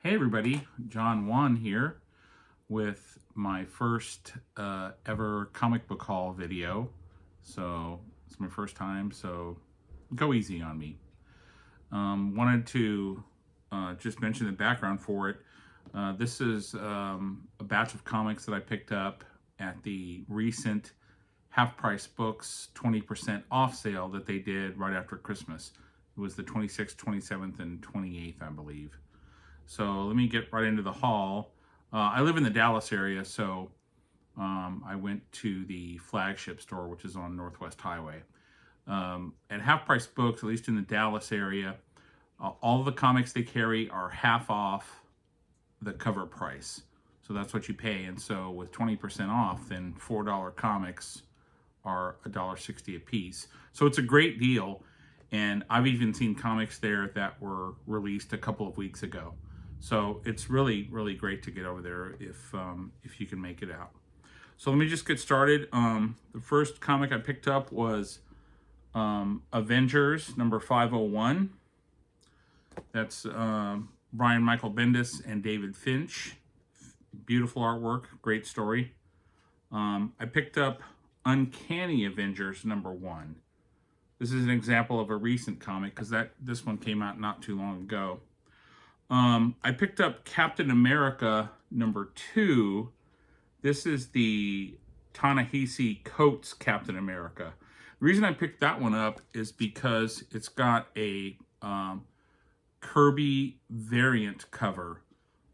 Hey everybody, John Wan here with my first ever comic book haul video. So it's my first time, so go easy on me. Wanted to just mention the background for it. This is a batch of comics that I picked up at the recent Half Price Books 20% off sale that they did right after Christmas. It was the 26th, 27th, and 28th, I believe. So let me get right into the haul. I live in the Dallas area, so I went to the flagship store, which is on Northwest Highway. At Half Price Books, at least in the Dallas area, all the comics they carry are half off the cover price. So that's what you pay. And so with 20% off, then $4 comics are $1.60 a piece. So it's a great deal. And I've even seen comics there that were released a couple of weeks ago. So it's really, really great to get over there if you can make it out. So let me just get started. The first comic I picked up was Avengers number 501. That's Brian Michael Bendis and David Finch. Beautiful artwork, great story. I picked up Uncanny Avengers number 1. This is an example of a recent comic because this one came out not too long ago. I picked up Captain America number 2. This is the Ta-Nehisi Coates Captain America. The reason I picked that one up is because it's got a Kirby variant cover.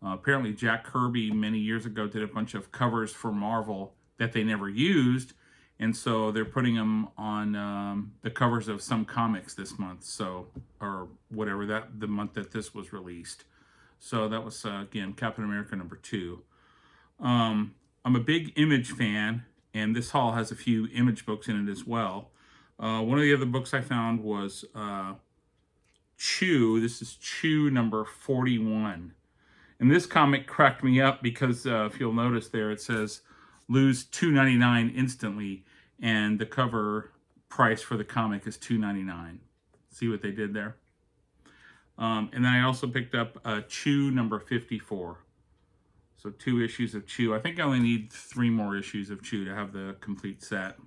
Apparently Jack Kirby many years ago did a bunch of covers for Marvel that they never used, and so they're putting them on the covers of some comics this month, so, or whatever, the month that this was released. So that was, again, Captain America number 2. I'm a big Image fan, and this haul has a few Image books in it as well. One of the other books I found was Chew. This is Chew number 41. And this comic cracked me up because if you'll notice there, it says lose $2.99 instantly, and the cover price for the comic is $2.99. See what they did there? And then I also picked up Chew number 54. So 2 issues of Chew. I think I only need 3 more issues of Chew to have the complete set.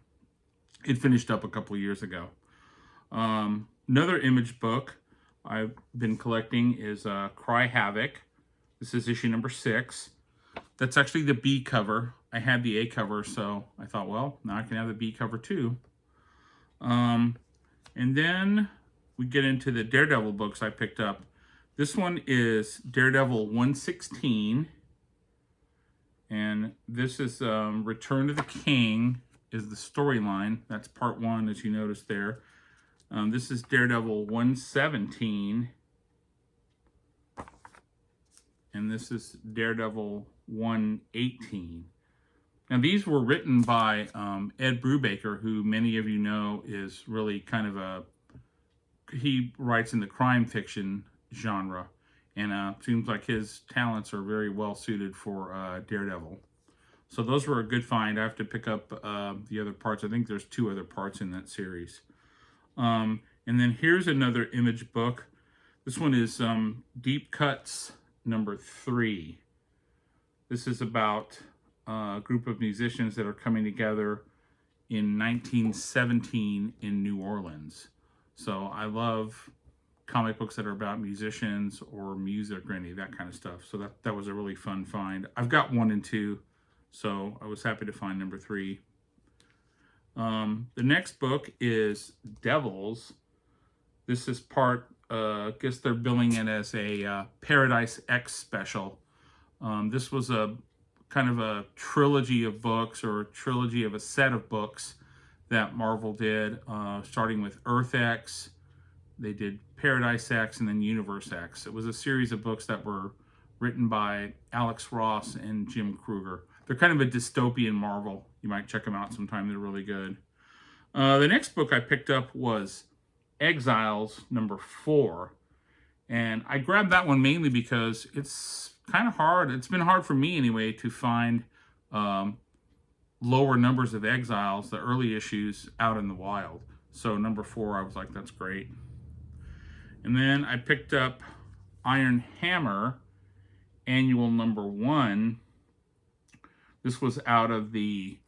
It finished up a couple of years ago. Another Image book I've been collecting is Cry Havoc. This is issue number 6. That's actually the B cover. I had the A cover, so I thought, well, now I can have the B cover too. And then we get into the Daredevil books I picked up. This one is Daredevil 116. And this is Return to the King is the storyline. That's part 1, as you notice there. This is Daredevil 117. And this is Daredevil 118. Now these were written by Ed Brubaker, who many of you know is really kind of he writes in the crime fiction genre, and seems like his talents are very well suited for Daredevil. So those were a good find. I have to pick up the other parts. I think there's 2 other parts in that series. And then here's another Image book. This one is Deep Cuts number 3. This is about a group of musicians that are coming together in 1917 in New Orleans. So I love comic books that are about musicians or music or any of that kind of stuff. So that was a really fun find. I've got 1 and 2, so I was happy to find number 3. The next book is Devils. This is part, I guess they're billing it as a Paradise X special. This was a kind of a trilogy of books, or a trilogy of a set of books that Marvel did, starting with Earth X. They did Paradise X and then Universe X. It was a series of books that were written by Alex Ross and Jim Kruger. They're kind of a dystopian Marvel. You might check them out sometime. They're really good. The next book I picked up was Exiles number 4. And I grabbed that one mainly because it's kind of hard. It's been hard for me anyway to find lower numbers of Exiles, the early issues, out in the wild. So number 4, I was like, that's great. And then I picked up Iron Hammer, annual number 1. This was out of the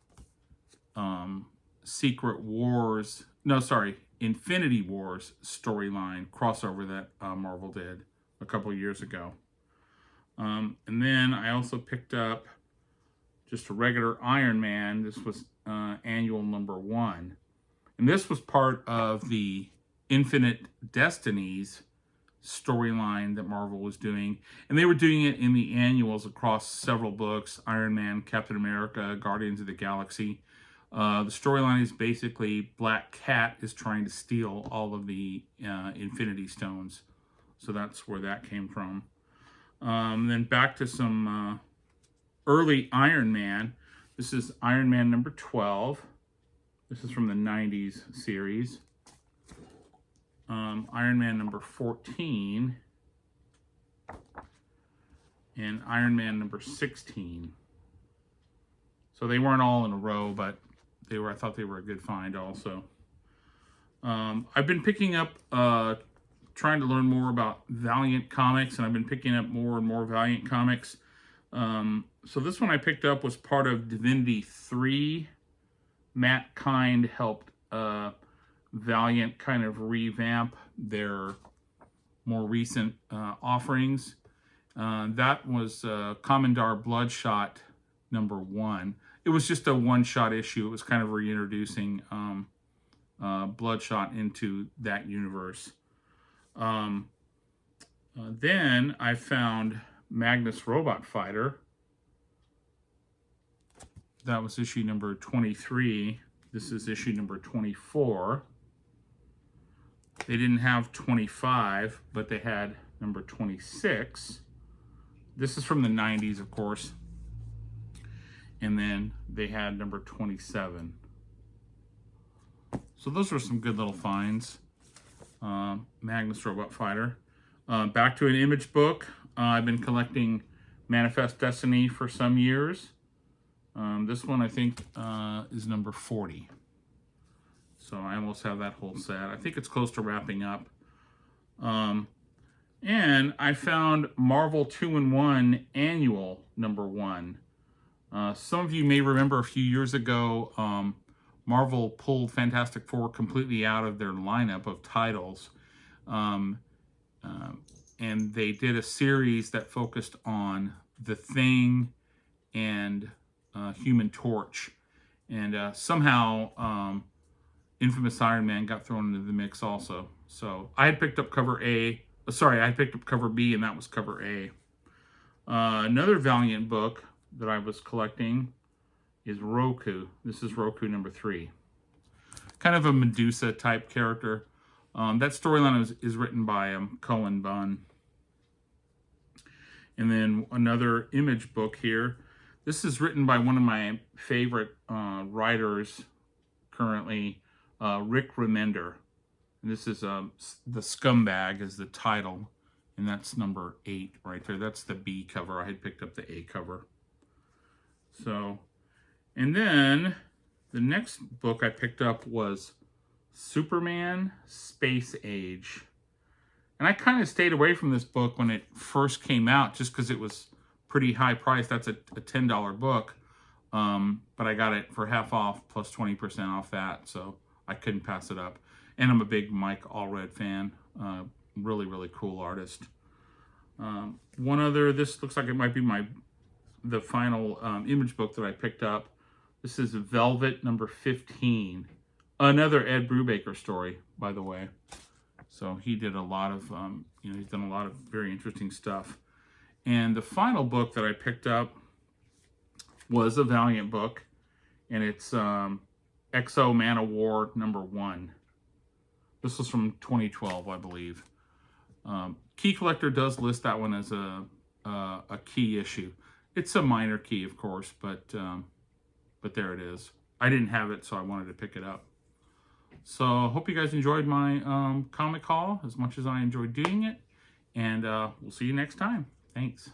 Secret Wars, no, sorry, Infinity Wars storyline crossover that Marvel did a couple years ago. And then I also picked up just a regular Iron Man. This was annual number 1. And this was part of the Infinite Destinies storyline that Marvel was doing. And they were doing it in the annuals across several books: Iron Man, Captain America, Guardians of the Galaxy. The storyline is basically Black Cat is trying to steal all of the Infinity Stones. So that's where that came from. Then back to some early Iron Man. This is Iron Man number 12. This is from the 90s series. Iron Man number 14. And Iron Man number 16. So they weren't all in a row, but they were. I thought they were a good find also. I've been picking up, trying to learn more about Valiant comics, and I've been picking up more and more Valiant comics. So this one I picked up was part of Divinity 3. Matt Kind helped Valiant kind of revamp their more recent offerings. That was Commandar Bloodshot number 1. It was just a one-shot issue. It was kind of reintroducing Bloodshot into that universe. Then I found Magnus Robot Fighter. That was issue number 23. This is issue number 24. They didn't have 25, but they had number 26. This is from the 90s, of course. And then they had number 27. So those were some good little finds. Magnus Robot Fighter. Back to an Image book. I've been collecting Manifest Destiny for some years. This one I think is number 40. So I almost have that whole set. I think it's close to wrapping up. And I found Marvel 2-in-1 Annual number 1. Some of you may remember a few years ago, Marvel pulled Fantastic Four completely out of their lineup of titles. And they did a series that focused on The Thing and Human Torch. And somehow Infamous Iron Man got thrown into the mix also. So I had picked up cover A. Sorry, I had picked up cover B, and that was cover A. Another Valiant book that I was collecting is Roku. This is Roku number 3. Kind of a Medusa type character. That storyline is written by Cullen Bunn. And then another Image book here. This is written by one of my favorite writers currently, Rick Remender. And this is The Scumbag is the title. And that's number 8 right there. That's the B cover. I had picked up the A cover. So, and then the next book I picked up was Superman Space Age. And I kind of stayed away from this book when it first came out just because it was pretty high priced. That's a $10 book. But I got it for half off plus 20% off that. So I couldn't pass it up. And I'm a big Mike Allred fan. Really, really cool artist. One other, this looks like it might be the final Image book that I picked up. This is Velvet number 15. Another Ed Brubaker story, by the way. So he did a lot of, he's done a lot of very interesting stuff. And the final book that I picked up was a Valiant book. And it's XO Man of War number 1. This was from 2012, I believe. Key Collector does list that one as a key issue. It's a minor key, of course, but there it is. I didn't have it, so I wanted to pick it up. So I hope you guys enjoyed my comic haul as much as I enjoyed doing it. And we'll see you next time. Thanks.